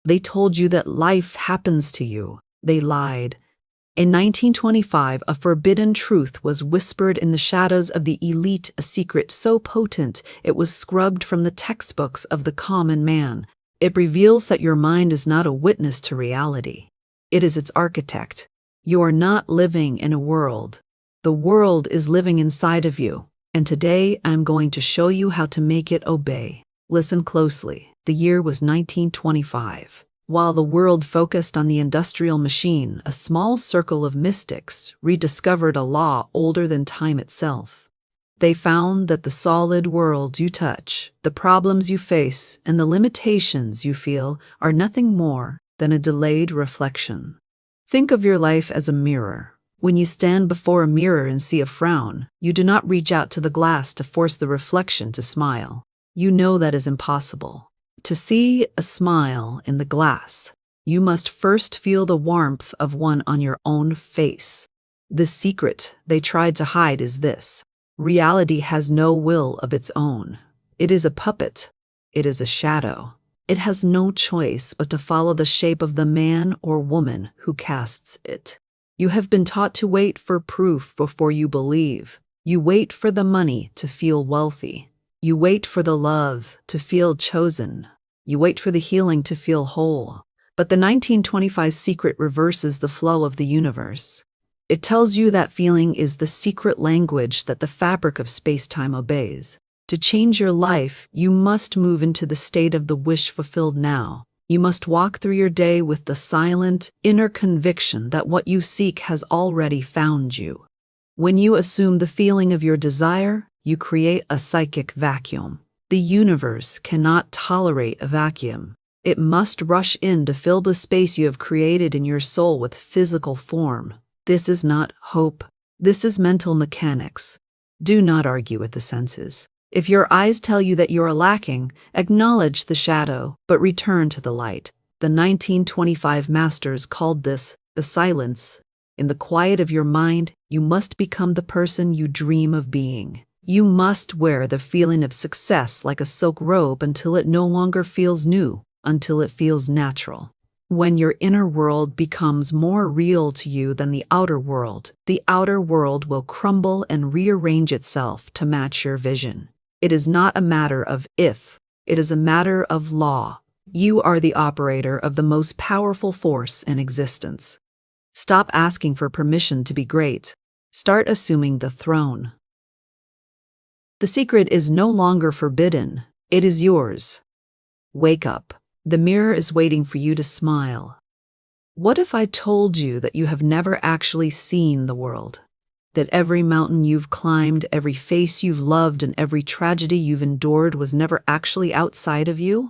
They told you that life happens to you. They lied. In 1925, a forbidden truth was whispered in the shadows of the elite, a secret so potent it was scrubbed from the textbooks of the common man. It reveals that your mind is not a witness to reality. It is its architect. You are not living in a world. The world is living inside of you. And today I'm going to show you how to make it obey. Listen closely. The year was 1925. While the world focused on the industrial machine, a small circle of mystics rediscovered a law older than time itself. They found that the solid world you touch, the problems you face, and the limitations you feel are nothing more than a delayed reflection. Think of your life as a mirror. When you stand before a mirror and see a frown, you do not reach out to the glass to force the reflection to smile. You know that is impossible. To see a smile in the glass, you must first feel the warmth of one on your own face. The secret they tried to hide is this: reality has no will of its own. It is a puppet. It is a shadow. It has no choice but to follow the shape of the man or woman who casts it. You have been taught to wait for proof before you believe. You wait for the money to feel wealthy. You wait for the love to feel chosen. You wait for the healing to feel whole. But the 1925 secret reverses the flow of the universe. It tells you that feeling is the secret language that the fabric of space-time obeys. To change your life, you must move into the state of the wish fulfilled now. You must walk through your day with the silent, inner conviction that what you seek has already found you. When you assume the feeling of your desire, you create a psychic vacuum. The universe cannot tolerate a vacuum. It must rush in to fill the space you have created in your soul with physical form. This is not hope. This is mental mechanics. Do not argue with the senses. If your eyes tell you that you are lacking, acknowledge the shadow, but return to the light. The 1925 masters called this the silence. In the quiet of your mind, you must become the person you dream of being. You must wear the feeling of success like a silk robe until it no longer feels new, until it feels natural. When your inner world becomes more real to you than the outer world will crumble and rearrange itself to match your vision. It is not a matter of if, it is a matter of law. You are the operator of the most powerful force in existence. Stop asking for permission to be great. Start assuming the throne. The secret is no longer forbidden. It is yours. Wake up. The mirror is waiting for you to smile. What if I told you that you have never actually seen the world? That every mountain you've climbed, every face you've loved, and every tragedy you've endured was never actually outside of you?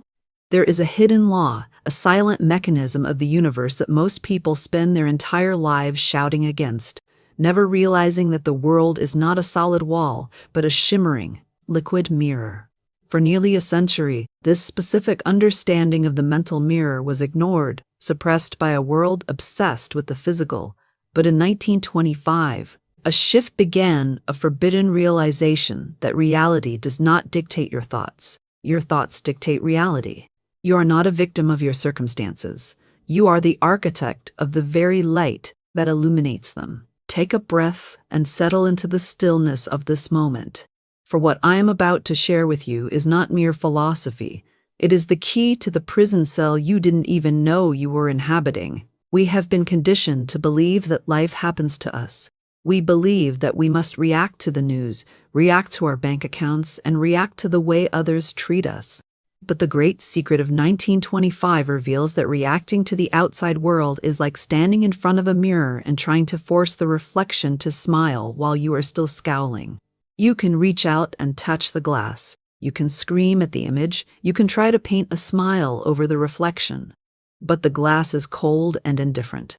There is a hidden law, a silent mechanism of the universe that most people spend their entire lives shouting against, never realizing that the world is not a solid wall, but a shimmering, liquid mirror. For nearly a century, this specific understanding of the mental mirror was ignored, suppressed by a world obsessed with the physical. But in 1925, a shift began, a forbidden realization that reality does not dictate your thoughts. Your thoughts dictate reality. You are not a victim of your circumstances. You are the architect of the very light that illuminates them. Take a breath and settle into the stillness of this moment. For what I am about to share with you is not mere philosophy. It is the key to the prison cell you didn't even know you were inhabiting. We have been conditioned to believe that life happens to us. We believe that we must react to the news, react to our bank accounts, and react to the way others treat us. But the great secret of 1925 reveals that reacting to the outside world is like standing in front of a mirror and trying to force the reflection to smile while you are still scowling. You can reach out and touch the glass. You can scream at the image. You can try to paint a smile over the reflection. But the glass is cold and indifferent.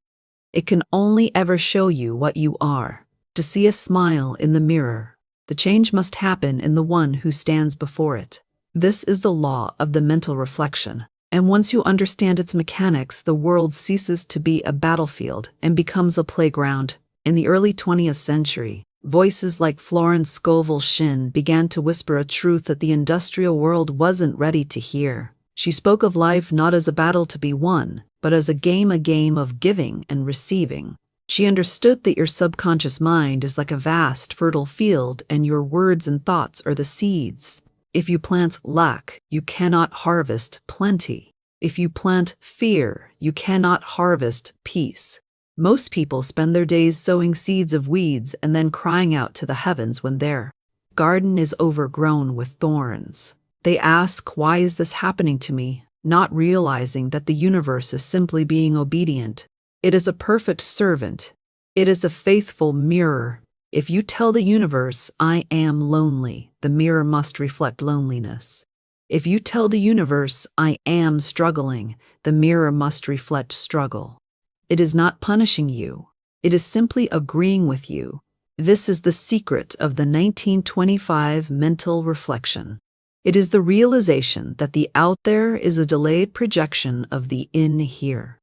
It can only ever show you what you are. To see a smile in the mirror, the change must happen in the one who stands before it. This is the law of the mental reflection. And once you understand its mechanics, the world ceases to be a battlefield and becomes a playground. In the early 20th century, voices like Florence Scovel Shinn began to whisper a truth that the industrial world wasn't ready to hear. She spoke of life not as a battle to be won, but as a game of giving and receiving. She understood that your subconscious mind is like a vast, fertile field, and your words and thoughts are the seeds. If you plant lack, you cannot harvest plenty. If you plant fear, you cannot harvest peace. Most people spend their days sowing seeds of weeds and then crying out to the heavens when their garden is overgrown with thorns. They ask, "Why is this happening to me?" not realizing that the universe is simply being obedient. It is a perfect servant. It is a faithful mirror. If you tell the universe, "I am lonely," the mirror must reflect loneliness. If you tell the universe, "I am struggling," the mirror must reflect struggle. It is not punishing you. It is simply agreeing with you. This is the secret of the 1925 mental reflection. It is the realization that the out there is a delayed projection of the in here.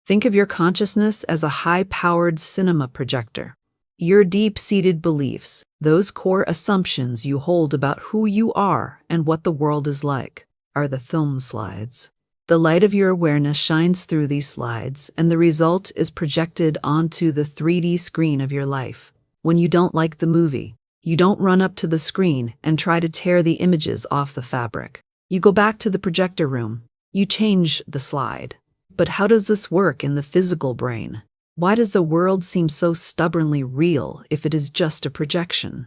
Think of your consciousness as a high-powered cinema projector. Your deep-seated beliefs, those core assumptions you hold about who you are and what the world is like, are the film slides. The light of your awareness shines through these slides, and the result is projected onto the 3D screen of your life. When you don't like the movie, you don't run up to the screen and try to tear the images off the fabric. You go back to the projector room. You change the slide. But how does this work in the physical brain? Why does the world seem so stubbornly real if it is just a projection?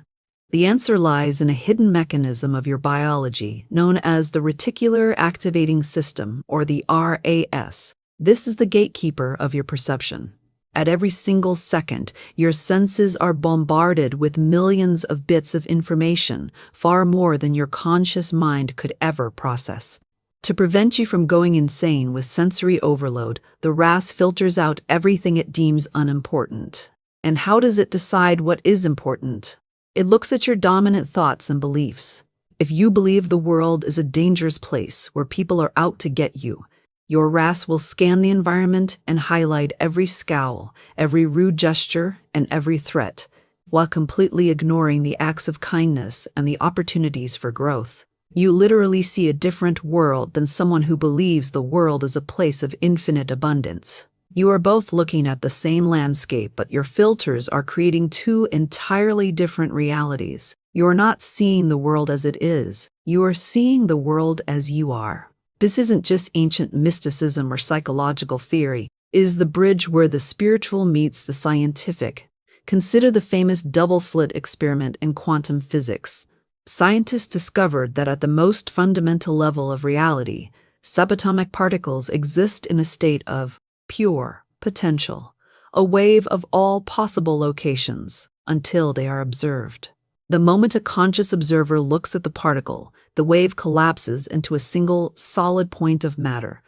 The answer lies in a hidden mechanism of your biology known as the reticular activating system, or the RAS. This is the gatekeeper of your perception. At every single second, your senses are bombarded with millions of bits of information, far more than your conscious mind could ever process. To prevent you from going insane with sensory overload, the RAS filters out everything it deems unimportant. And how does it decide what is important? It looks at your dominant thoughts and beliefs. If you believe the world is a dangerous place where people are out to get you, your RAS will scan the environment and highlight every scowl, every rude gesture, and every threat, while completely ignoring the acts of kindness and the opportunities for growth. You literally see a different world than someone who believes the world is a place of infinite abundance. You are both looking at the same landscape, but your filters are creating two entirely different realities. You are not seeing the world as it is. You are seeing the world as you are. This isn't just ancient mysticism or psychological theory. It is the bridge where the spiritual meets the scientific. Consider the famous double-slit experiment in quantum physics. Scientists discovered that at the most fundamental level of reality, subatomic particles exist in a state of pure potential, a wave of all possible locations, until they are observed. The moment a conscious observer looks at the particle, the wave collapses into a single, solid point of matter.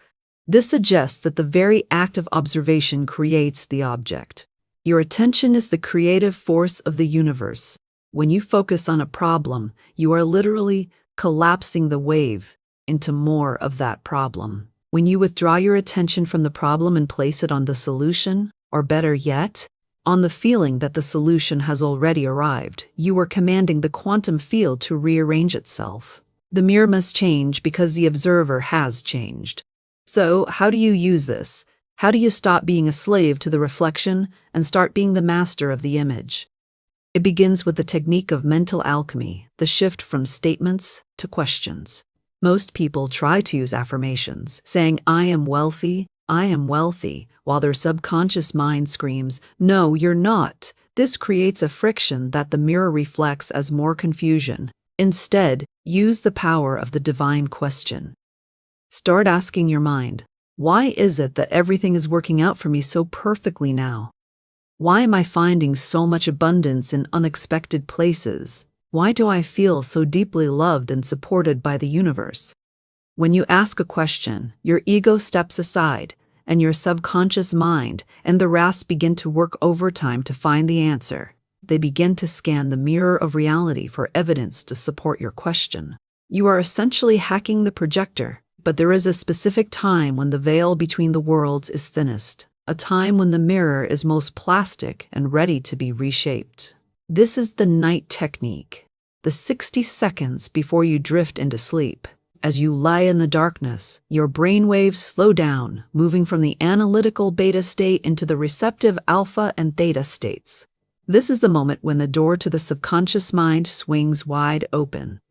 This suggests that the very act of observation creates the object. Your attention is the creative force of the universe. When you focus on a problem, you are literally collapsing the wave into more of that problem. When you withdraw your attention from the problem and place it on the solution, or better yet, on the feeling that the solution has already arrived, you are commanding the quantum field to rearrange itself. The mirror must change because the observer has changed. So, how do you use this? How do you stop being a slave to the reflection and start being the master of the image? It begins with the technique of mental alchemy, the shift from statements to questions. Most people try to use affirmations, saying, "I am wealthy, while their subconscious mind screams, "No, you're not." This creates a friction that the mirror reflects as more confusion. Instead, use the power of the divine question. Start asking your mind, "Why is it that everything is working out for me so perfectly now? Why am I finding so much abundance in unexpected places? Why do I feel so deeply loved and supported by the universe?" When you ask a question, your ego steps aside, and your subconscious mind and the RAS begin to work overtime to find the answer. They begin to scan the mirror of reality for evidence to support your question. You are essentially hacking the projector, but there is a specific time when the veil between the worlds is thinnest, a time when the mirror is most plastic and ready to be reshaped. This is the night technique, the 60 seconds before you drift into sleep. As you lie in the darkness, your brainwaves slow down, moving from the analytical beta state into the receptive alpha and theta states. This is the moment when the door to the subconscious mind swings wide open.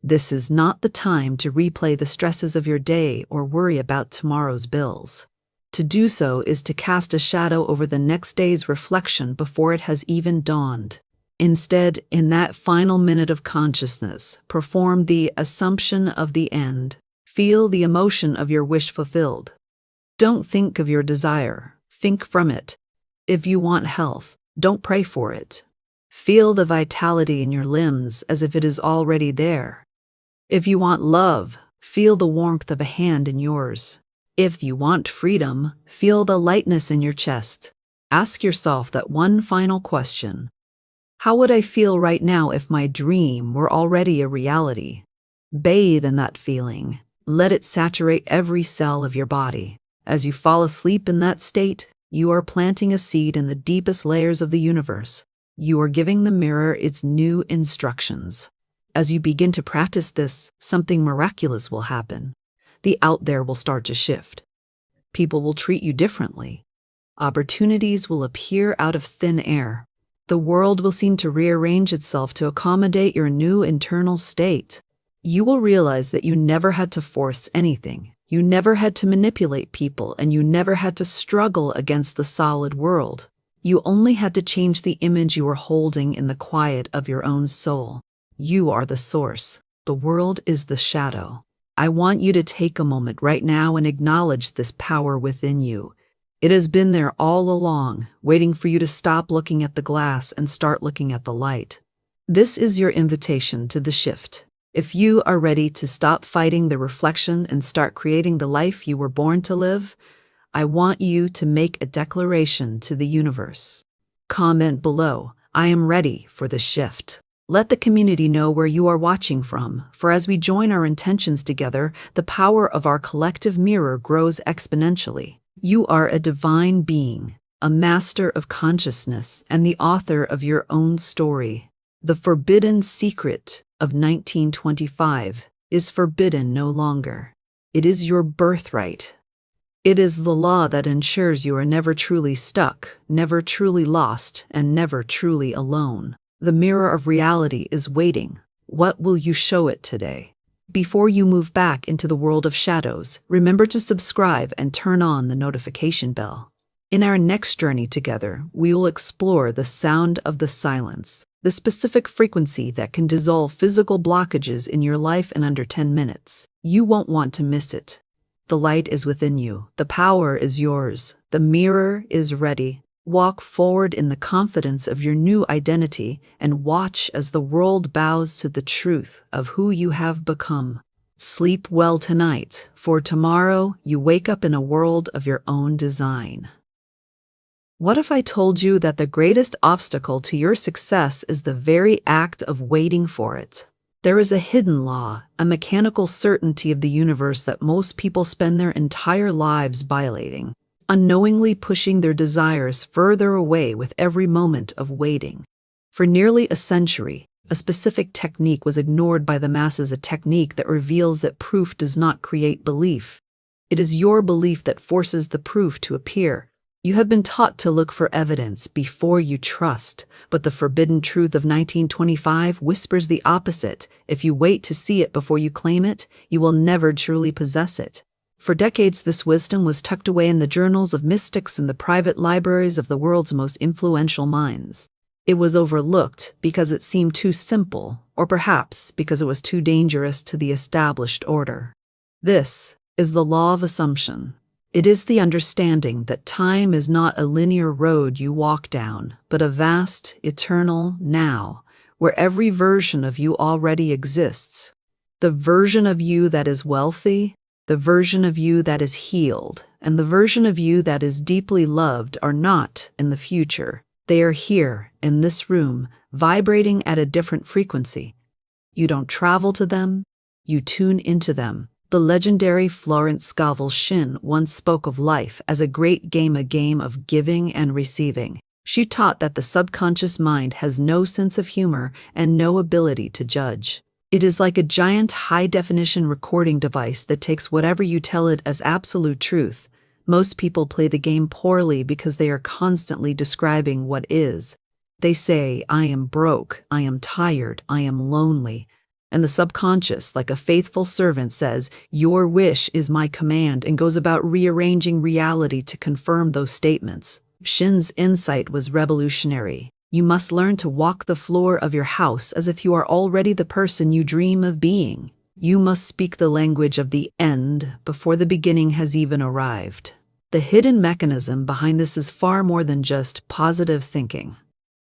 This is not the time to replay the stresses of your day or worry about tomorrow's bills. To do so is to cast a shadow over the next day's reflection before it has even dawned. Instead, in that final minute of consciousness, perform the assumption of the end. Feel the emotion of your wish fulfilled. Don't think of your desire. Think from it. If you want health, don't pray for it. Feel the vitality in your limbs as if it is already there. If you want love, feel the warmth of a hand in yours. If you want freedom, feel the lightness in your chest. Ask yourself that one final question. How would I feel right now if my dream were already a reality? Bathe in that feeling. Let it saturate every cell of your body. As you fall asleep in that state, you are planting a seed in the deepest layers of the universe. You are giving the mirror its new instructions. As you begin to practice this, something miraculous will happen. The out there will start to shift. People will treat you differently. Opportunities will appear out of thin air. The world will seem to rearrange itself to accommodate your new internal state. You will realize that you never had to force anything. You never had to manipulate people, and you never had to struggle against the solid world. You only had to change the image you were holding in the quiet of your own soul. You are the source. The world is the shadow. I want you to take a moment right now and acknowledge this power within you. It has been there all along, waiting for you to stop looking at the glass and start looking at the light. This is your invitation to the shift. If you are ready to stop fighting the reflection and start creating the life you were born to live, I want you to make a declaration to the universe. Comment below, I am ready for the shift. Let the community know where you are watching from, for as we join our intentions together, the power of our collective mirror grows exponentially. You are a divine being, a master of consciousness, and the author of your own story. The forbidden secret of 1925 is forbidden no longer. It is your birthright. It is the law that ensures you are never truly stuck, never truly lost, and never truly alone. The mirror of reality is waiting. What will you show it today? Before you move back into the world of shadows, remember to subscribe and turn on the notification bell. In our next journey together, we will explore the sound of the silence, the specific frequency that can dissolve physical blockages in your life in under 10 minutes. You won't want to miss it. The light is within you. The power is yours. The mirror is ready. Walk forward in the confidence of your new identity and watch as the world bows to the truth of who you have become. Sleep well tonight, for tomorrow you wake up in a world of your own design. What if I told you that the greatest obstacle to your success is the very act of waiting for it? There is a hidden law, a mechanical certainty of the universe that most people spend their entire lives violating, unknowingly pushing their desires further away with every moment of waiting. For nearly a century, a specific technique was ignored by the masses, a technique that reveals that proof does not create belief. It is your belief that forces the proof to appear. You have been taught to look for evidence before you trust, but the forbidden truth of 1925 whispers the opposite. If you wait to see it before you claim it, you will never truly possess it. For decades, this wisdom was tucked away in the journals of mystics and the private libraries of the world's most influential minds. It was overlooked because it seemed too simple, or perhaps because it was too dangerous to the established order. This is the law of assumption. It is the understanding that time is not a linear road you walk down, but a vast, eternal now, where every version of you already exists. The version of you that is wealthy, the version of you that is healed, and the version of you that is deeply loved are not in the future. They are here, in this room, vibrating at a different frequency. You don't travel to them, you tune into them. The legendary Florence Scovel Shinn once spoke of life as a great game, a game of giving and receiving. She taught that the subconscious mind has no sense of humor and no ability to judge. It is like a giant high-definition recording device that takes whatever you tell it as absolute truth. Most people play the game poorly because they are constantly describing what is. They say, I am broke, I am tired, I am lonely. And the subconscious, like a faithful servant, says, your wish is my command, and goes about rearranging reality to confirm those statements. Shinn's insight was revolutionary. You must learn to walk the floor of your house as if you are already the person you dream of being. You must speak the language of the end before the beginning has even arrived. The hidden mechanism behind this is far more than just positive thinking.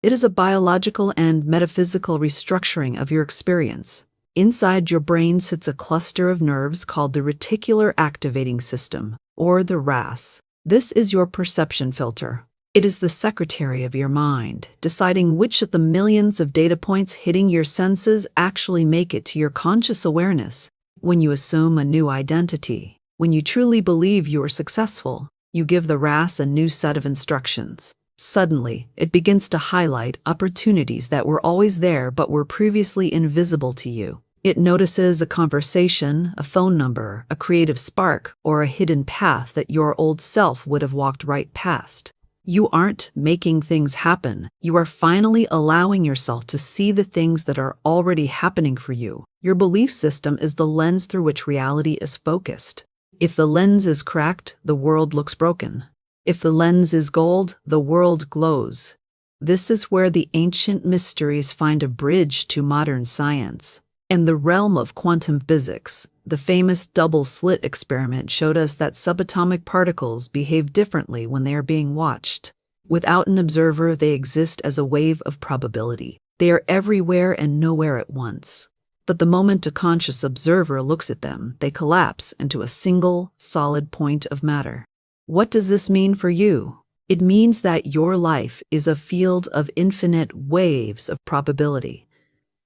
It is a biological and metaphysical restructuring of your experience. Inside your brain sits a cluster of nerves called the reticular activating system, or the RAS. This is your perception filter. It is the secretary of your mind, deciding which of the millions of data points hitting your senses actually make it to your conscious awareness. When you assume a new identity, when you truly believe you are successful, you give the RAS a new set of instructions. Suddenly, it begins to highlight opportunities that were always there but were previously invisible to you. It notices a conversation, a phone number, a creative spark, or a hidden path that your old self would have walked right past. You aren't making things happen. You are finally allowing yourself to see the things that are already happening for you. Your belief system is the lens through which reality is focused. If the lens is cracked, the world looks broken. If the lens is gold, the world glows. This is where the ancient mysteries find a bridge to modern science. In the realm of quantum physics, the famous double-slit experiment showed us that subatomic particles behave differently when they are being watched. Without an observer, they exist as a wave of probability. They are everywhere and nowhere at once. But the moment a conscious observer looks at them, they collapse into a single, solid point of matter. What does this mean for you? It means that your life is a field of infinite waves of probability.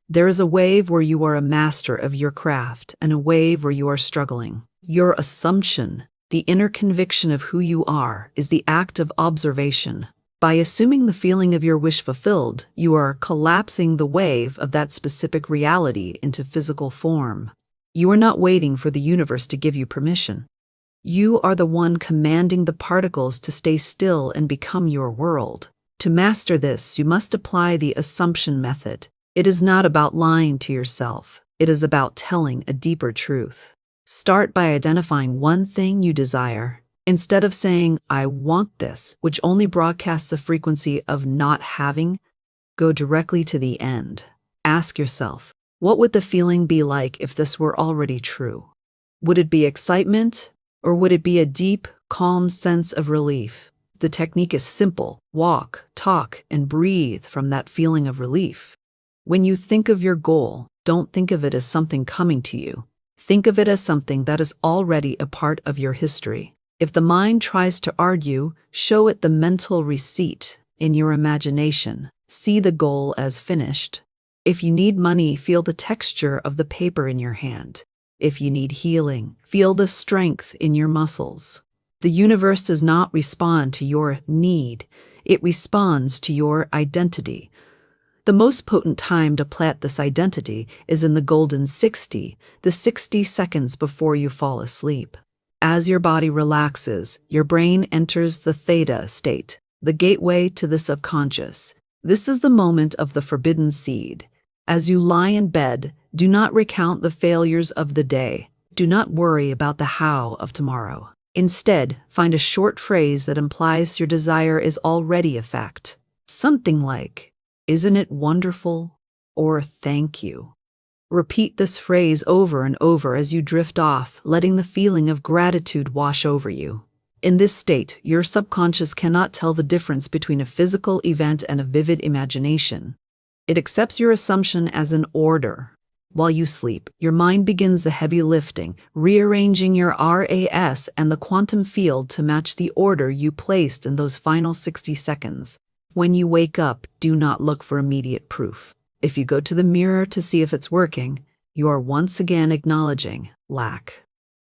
There is a wave where you are a master of your craft, and a wave where you are struggling. Your assumption, the inner conviction of who you are, is the act of observation. By assuming the feeling of your wish fulfilled, you are collapsing the wave of that specific reality into physical form. You are not waiting for the universe to give you permission. You are the one commanding the particles to stay still and become your world. To master this, you must apply the assumption method. It is not about lying to yourself. It is about telling a deeper truth. Start by identifying one thing you desire. Instead of saying, I want this, which only broadcasts a frequency of not having, go directly to the end. Ask yourself, what would the feeling be like if this were already true? Would it be excitement? Or would it be a deep, calm sense of relief? The technique is simple. Walk, talk, and breathe from that feeling of relief. When you think of your goal, don't think of it as something coming to you. Think of it as something that is already a part of your history. If the mind tries to argue, show it the mental receipt. In your imagination, see the goal as finished. If you need money, feel the texture of the paper in your hand. If you need healing, feel the strength in your muscles. The universe does not respond to your need. It responds to your identity. The most potent time to plant this identity is in the golden 60, the 60 seconds before you fall asleep. As your body relaxes, your brain enters the theta state, the gateway to the subconscious. This is the moment of the forbidden seed. As you lie in bed, do not recount the failures of the day. Do not worry about the how of tomorrow. Instead, find a short phrase that implies your desire is already a fact. Something like, isn't it wonderful? Or thank you. Repeat this phrase over and over as you drift off, letting the feeling of gratitude wash over you. In this state, your subconscious cannot tell the difference between a physical event and a vivid imagination. It accepts your assumption as an order. While you sleep, your mind begins the heavy lifting, rearranging your RAS and the quantum field to match the order you placed in those final 60 seconds. When you wake up, do not look for immediate proof. If you go to the mirror to see if it's working, you are once again acknowledging lack.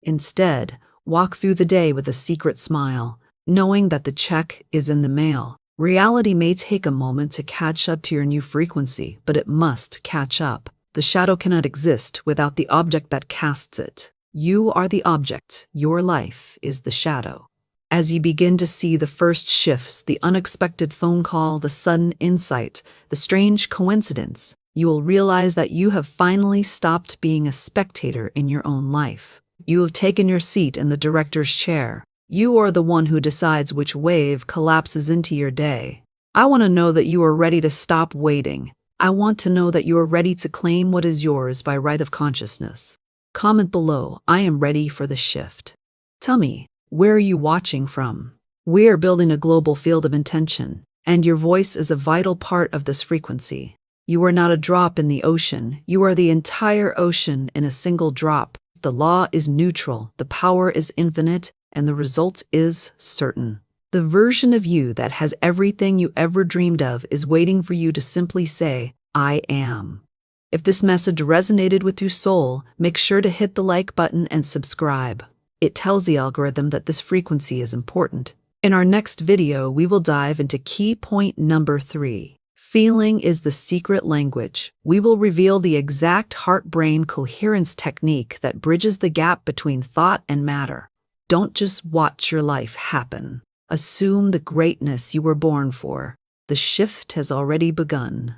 Instead, walk through the day with a secret smile, knowing that the check is in the mail. Reality may take a moment to catch up to your new frequency, but it must catch up. The shadow cannot exist without the object that casts it. You are the object. Your life is the shadow. As you begin to see the first shifts, the unexpected phone call, the sudden insight, the strange coincidence, you will realize that you have finally stopped being a spectator in your own life. You have taken your seat in the director's chair. You are the one who decides which wave collapses into your day. I want to know that you are ready to stop waiting. I want to know that you are ready to claim what is yours by right of consciousness. Comment below, I am ready for the shift. Tell me, where are you watching from? We are building a global field of intention, and your voice is a vital part of this frequency. You are not a drop in the ocean, you are the entire ocean in a single drop. The law is neutral, the power is infinite, and the result is certain. The version of you that has everything you ever dreamed of is waiting for you to simply say, I am. If this message resonated with your soul, make sure to hit the like button and subscribe. It tells the algorithm that this frequency is important. In our next video, we will dive into key point number 3. Feeling is the secret language. We will reveal the exact heart-brain coherence technique that bridges the gap between thought and matter. Don't just watch your life happen. Assume the greatness you were born for. The shift has already begun.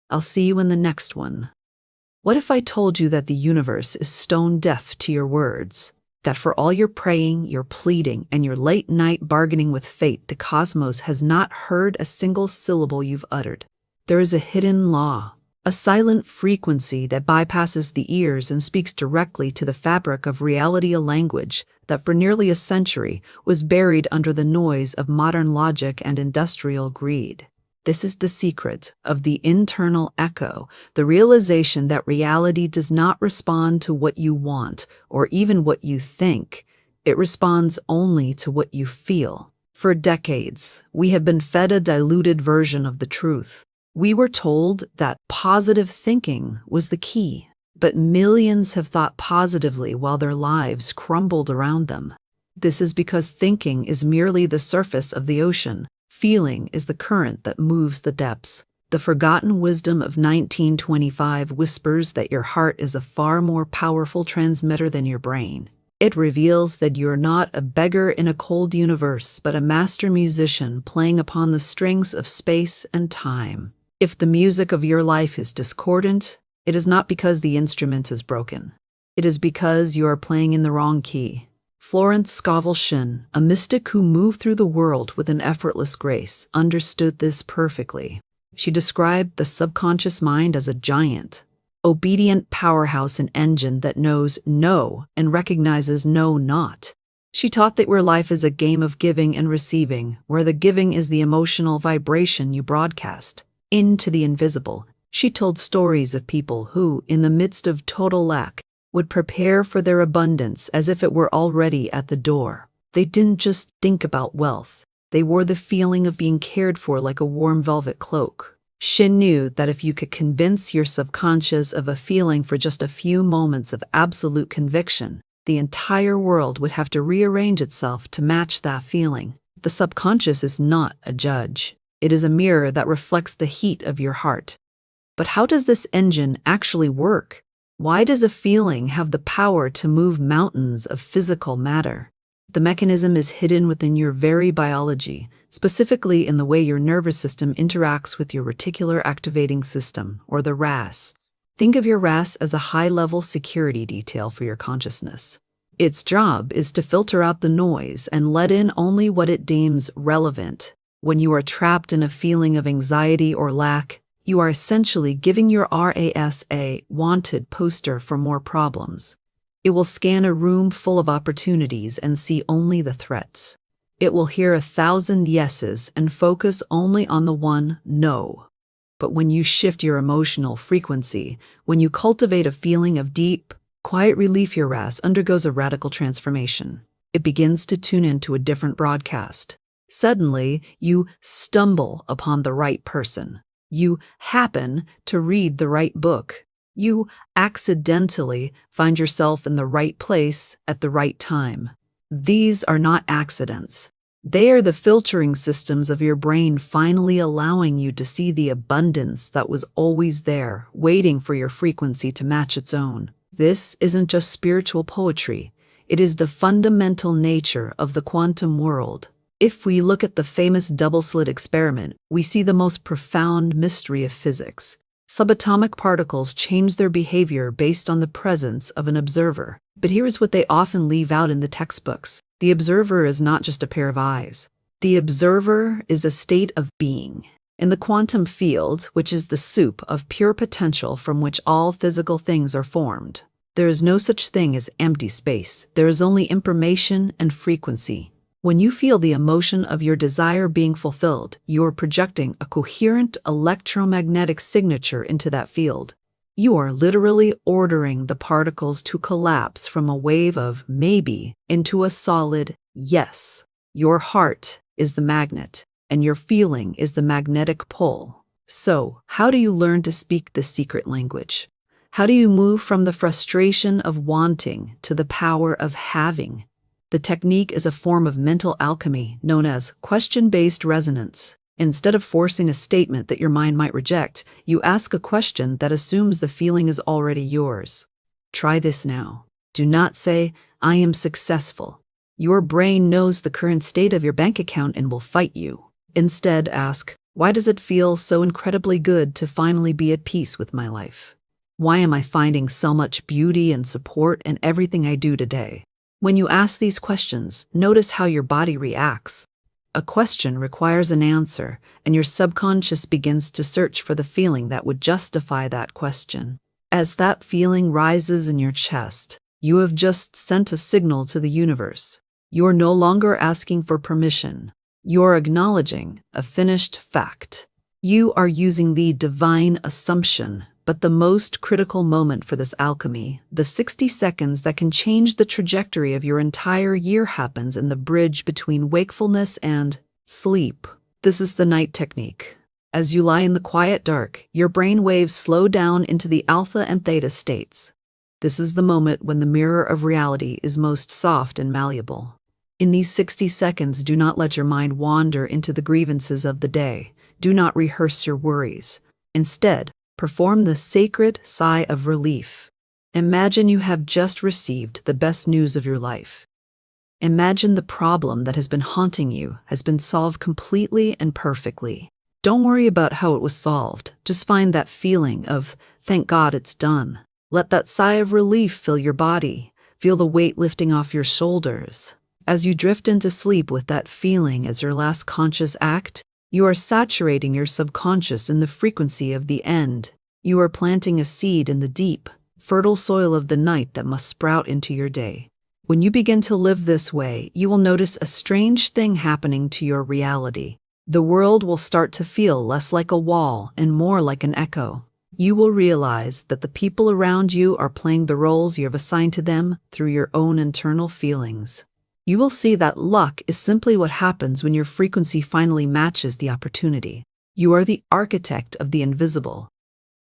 I'll see you in the next one. What if I told you that the universe is stone deaf to your words? That for all your praying, your pleading, and your late-night bargaining with fate, the cosmos has not heard a single syllable you've uttered. There is a hidden law, a silent frequency that bypasses the ears and speaks directly to the fabric of reality, a language that for nearly a century was buried under the noise of modern logic and industrial greed. This is the secret of the internal echo, the realization that reality does not respond to what you want or even what you think. It responds only to what you feel. For decades, we have been fed a diluted version of the truth. We were told that positive thinking was the key, but millions have thought positively while their lives crumbled around them. This is because thinking is merely the surface of the ocean. Feeling is the current that moves the depths. The forgotten wisdom of 1925 whispers that your heart is a far more powerful transmitter than your brain. It reveals that you're not a beggar in a cold universe, but a master musician playing upon the strings of space and time. If the music of your life is discordant, it is not because the instrument is broken. It is because you are playing in the wrong key. Florence Scovel Shinn, a mystic who moved through the world with an effortless grace, understood this perfectly. She described the subconscious mind as a giant, obedient powerhouse and engine that knows no and recognizes no not. She taught that where life is a game of giving and receiving, where the giving is the emotional vibration you broadcast into the invisible. She told stories of people who, in the midst of total lack, would prepare for their abundance as if it were already at the door. They didn't just think about wealth. They wore the feeling of being cared for like a warm velvet cloak. Shinn knew that if you could convince your subconscious of a feeling for just a few moments of absolute conviction, the entire world would have to rearrange itself to match that feeling. The subconscious is not a judge. It is a mirror that reflects the heat of your heart. But how does this engine actually work? Why does a feeling have the power to move mountains of physical matter? The mechanism is hidden within your very biology, specifically in the way your nervous system interacts with your reticular activating system, or the RAS. Think of your RAS as a high-level security detail for your consciousness. Its job is to filter out the noise and let in only what it deems relevant. When you are trapped in a feeling of anxiety or lack, you are essentially giving your RAS a wanted poster for more problems. It will scan a room full of opportunities and see only the threats. It will hear 1,000 yeses and focus only on the one no. But when you shift your emotional frequency, when you cultivate a feeling of deep, quiet relief, your RAS undergoes a radical transformation. It begins to tune into a different broadcast. Suddenly, you stumble upon the right person. You happen to read the right book. You accidentally find yourself in the right place at the right time. These are not accidents. They are the filtering systems of your brain finally allowing you to see the abundance that was always there, waiting for your frequency to match its own. This isn't just spiritual poetry. It is the fundamental nature of the quantum world. If we look at the famous double-slit experiment, we see the most profound mystery of physics. Subatomic particles change their behavior based on the presence of an observer. But here is what they often leave out in the textbooks. The observer is not just a pair of eyes. The observer is a state of being. In the quantum field, which is the soup of pure potential from which all physical things are formed, there is no such thing as empty space. There is only information and frequency. When you feel the emotion of your desire being fulfilled, you are projecting a coherent electromagnetic signature into that field. You are literally ordering the particles to collapse from a wave of maybe into a solid yes. Your heart is the magnet, and your feeling is the magnetic pull. So, how do you learn to speak this secret language? How do you move from the frustration of wanting to the power of having? The technique is a form of mental alchemy known as question-based resonance. Instead of forcing a statement that your mind might reject, you ask a question that assumes the feeling is already yours. Try this now. Do not say, "I am successful." Your brain knows the current state of your bank account and will fight you. Instead, ask, "Why does it feel so incredibly good to finally be at peace with my life? Why am I finding so much beauty and support in everything I do today?" When you ask these questions, notice how your body reacts. A question requires an answer, and your subconscious begins to search for the feeling that would justify that question. As that feeling rises in your chest, you have just sent a signal to the universe. You're no longer asking for permission. You're acknowledging a finished fact. You are using the divine assumption. But the most critical moment for this alchemy, the 60 seconds that can change the trajectory of your entire year, happens in the bridge between wakefulness and sleep. This is the night technique. As you lie in the quiet dark, your brain waves slow down into the alpha and theta states. This is the moment when the mirror of reality is most soft and malleable. In these 60 seconds, do not let your mind wander into the grievances of the day. Do not rehearse your worries. Instead, perform the sacred sigh of relief. Imagine you have just received the best news of your life. Imagine the problem that has been haunting you has been solved completely and perfectly. Don't worry about how it was solved. Just find that feeling of, thank God it's done. Let that sigh of relief fill your body. Feel the weight lifting off your shoulders. As you drift into sleep with that feeling as your last conscious act, you are saturating your subconscious in the frequency of the end. You are planting a seed in the deep, fertile soil of the night that must sprout into your day. When you begin to live this way, you will notice a strange thing happening to your reality. The world will start to feel less like a wall and more like an echo. You will realize that the people around you are playing the roles you have assigned to them through your own internal feelings. You will see that luck is simply what happens when your frequency finally matches the opportunity. You are the architect of the invisible,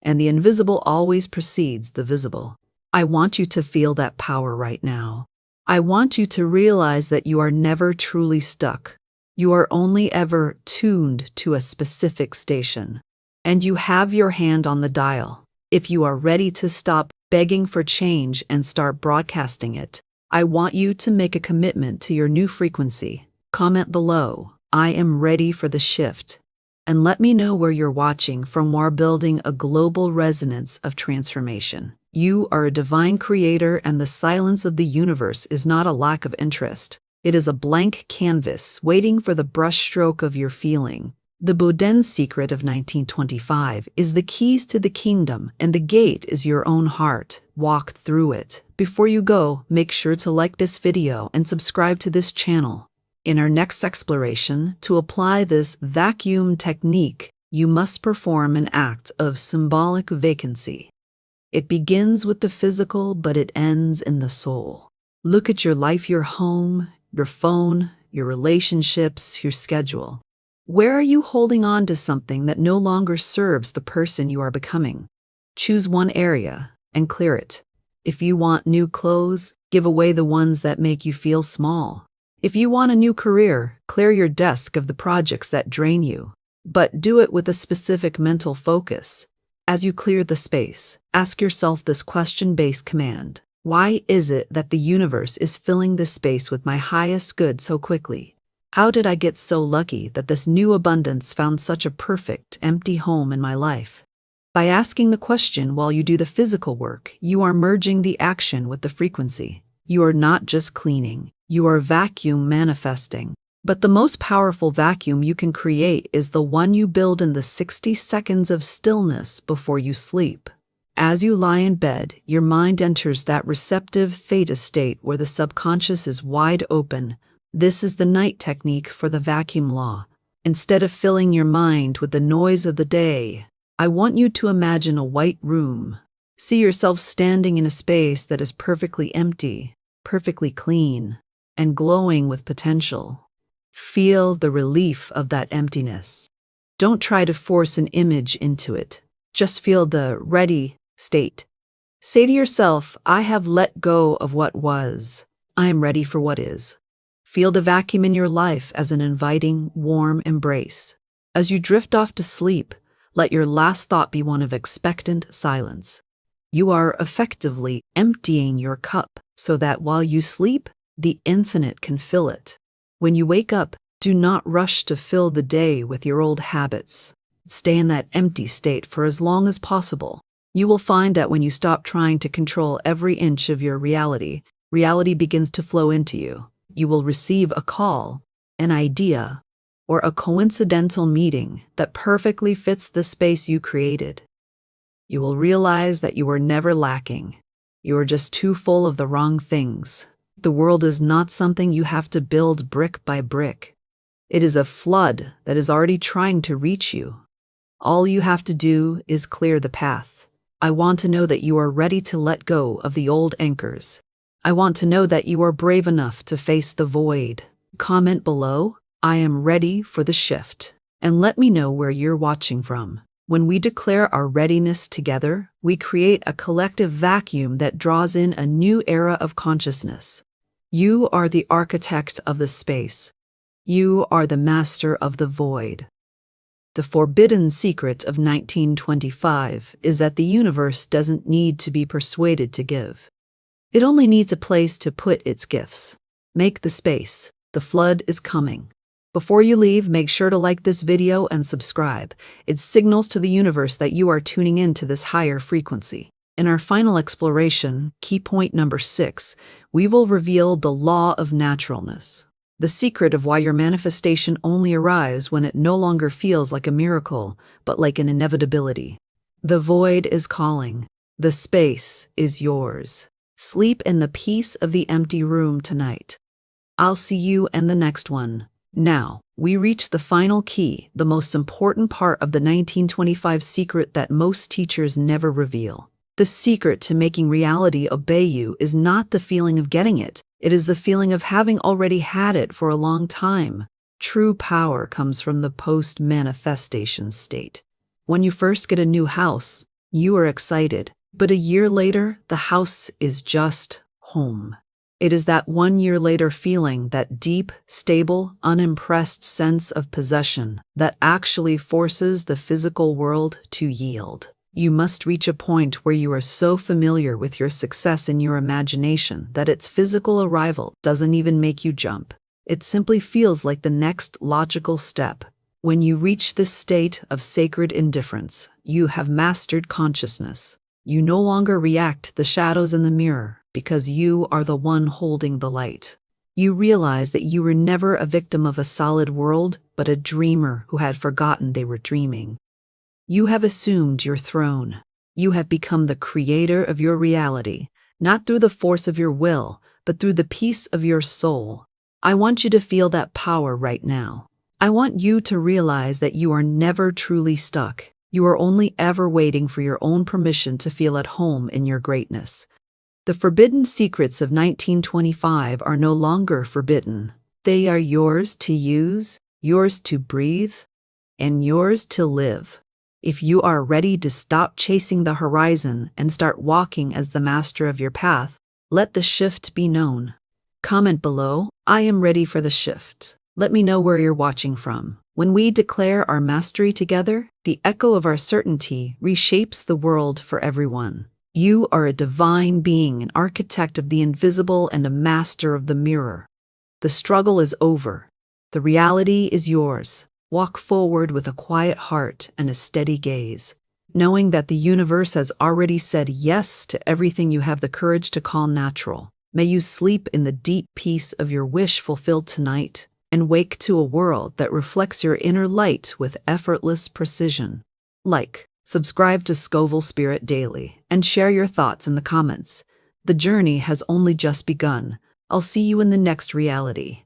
and the invisible always precedes the visible. I want you to feel that power right now. I want you to realize that you are never truly stuck. You are only ever tuned to a specific station, and you have your hand on the dial. If you are ready to stop begging for change and start broadcasting it, I want you to make a commitment to your new frequency. Comment below, "I am ready for the shift," and let me know where you're watching from. We're building a global resonance of transformation. You are a divine creator, and the silence of the universe is not a lack of interest. It is a blank canvas waiting for the brushstroke of your feeling. The Boden secret of 1925 is the keys to the kingdom, and the gate is your own heart. Walk through it. Before you go, make sure to like this video and subscribe to this channel. In our next exploration, to apply this vacuum technique, you must perform an act of symbolic vacancy. It begins with the physical, but it ends in the soul. Look at your life, your home, your phone, your relationships, your schedule. Where are you holding on to something that no longer serves the person you are becoming? Choose one area and clear it. If you want new clothes, give away the ones that make you feel small. If you want a new career, clear your desk of the projects that drain you. But do it with a specific mental focus. As you clear the space, ask yourself this question-based command. Why is it that the universe is filling this space with my highest good so quickly? How did I get so lucky that this new abundance found such a perfect, empty home in my life? By asking the question while you do the physical work, you are merging the action with the frequency. You are not just cleaning, you are vacuum manifesting. But the most powerful vacuum you can create is the one you build in the 60 seconds of stillness before you sleep. As you lie in bed, your mind enters that receptive theta state where the subconscious is wide open. This is the night technique for the vacuum law. Instead of filling your mind with the noise of the day, I want you to imagine a white room. See yourself standing in a space that is perfectly empty, perfectly clean, and glowing with potential. Feel the relief of that emptiness. Don't try to force an image into it. Just feel the ready state. Say to yourself, I have let go of what was. I am ready for what is. Feel the vacuum in your life as an inviting, warm embrace. As you drift off to sleep, let your last thought be one of expectant silence. You are effectively emptying your cup so that while you sleep, the infinite can fill it. When you wake up, do not rush to fill the day with your old habits. Stay in that empty state for as long as possible. You will find that when you stop trying to control every inch of your reality, reality begins to flow into you. You will receive a call, an idea, or a coincidental meeting that perfectly fits the space you created. You will realize that you are never lacking. You are just too full of the wrong things. The world is not something you have to build brick by brick. It is a flood that is already trying to reach you. All you have to do is clear the path. I want to know that you are ready to let go of the old anchors. I want to know that you are brave enough to face the void. Comment below, I am ready for the shift, and let me know where you're watching from. When we declare our readiness together, we create a collective vacuum that draws in a new era of consciousness. You are the architect of the space. You are the master of the void. The forbidden secret of 1925 is that the universe doesn't need to be persuaded to give. It only needs a place to put its gifts. Make the space. The flood is coming. Before you leave, make sure to like this video and subscribe. It signals to the universe that you are tuning in to this higher frequency. In our final exploration, key point number 6, we will reveal the law of naturalness. The secret of why your manifestation only arrives when it no longer feels like a miracle, but like an inevitability. The void is calling. The space is yours. Sleep in the peace of the empty room tonight. I'll see you in the next one. Now, we reach the final key, the most important part of the 1925 secret that most teachers never reveal. The secret to making reality obey you is not the feeling of getting it. It is the feeling of having already had it for a long time. True power comes from the post-manifestation state. When you first get a new house, you are excited, but a year later, the house is just home. It is that 1 year later feeling, that deep, stable, unimpressed sense of possession that actually forces the physical world to yield. You must reach a point where you are so familiar with your success in your imagination that its physical arrival doesn't even make you jump. It simply feels like the next logical step. When you reach this state of sacred indifference, you have mastered consciousness. You no longer react to the shadows in the mirror because you are the one holding the light. You realize that you were never a victim of a solid world, but a dreamer who had forgotten they were dreaming. You have assumed your throne. You have become the creator of your reality, not through the force of your will, but through the peace of your soul. I want you to feel that power right now. I want you to realize that you are never truly stuck. You are only ever waiting for your own permission to feel at home in your greatness. The forbidden secrets of 1925 are no longer forbidden. They are yours to use, yours to breathe, and yours to live. If you are ready to stop chasing the horizon and start walking as the master of your path, let the shift be known. Comment below, I am ready for the shift. Let me know where you're watching from. When we declare our mastery together, the echo of our certainty reshapes the world for everyone. You are a divine being, an architect of the invisible and a master of the mirror. The struggle is over. The reality is yours. Walk forward with a quiet heart and a steady gaze, knowing that the universe has already said yes to everything you have the courage to call natural. May you sleep in the deep peace of your wish fulfilled tonight, and wake to a world that reflects your inner light with effortless precision. Like, subscribe to Scovel Spirit Daily, and share your thoughts in the comments. The journey has only just begun. I'll see you in the next reality.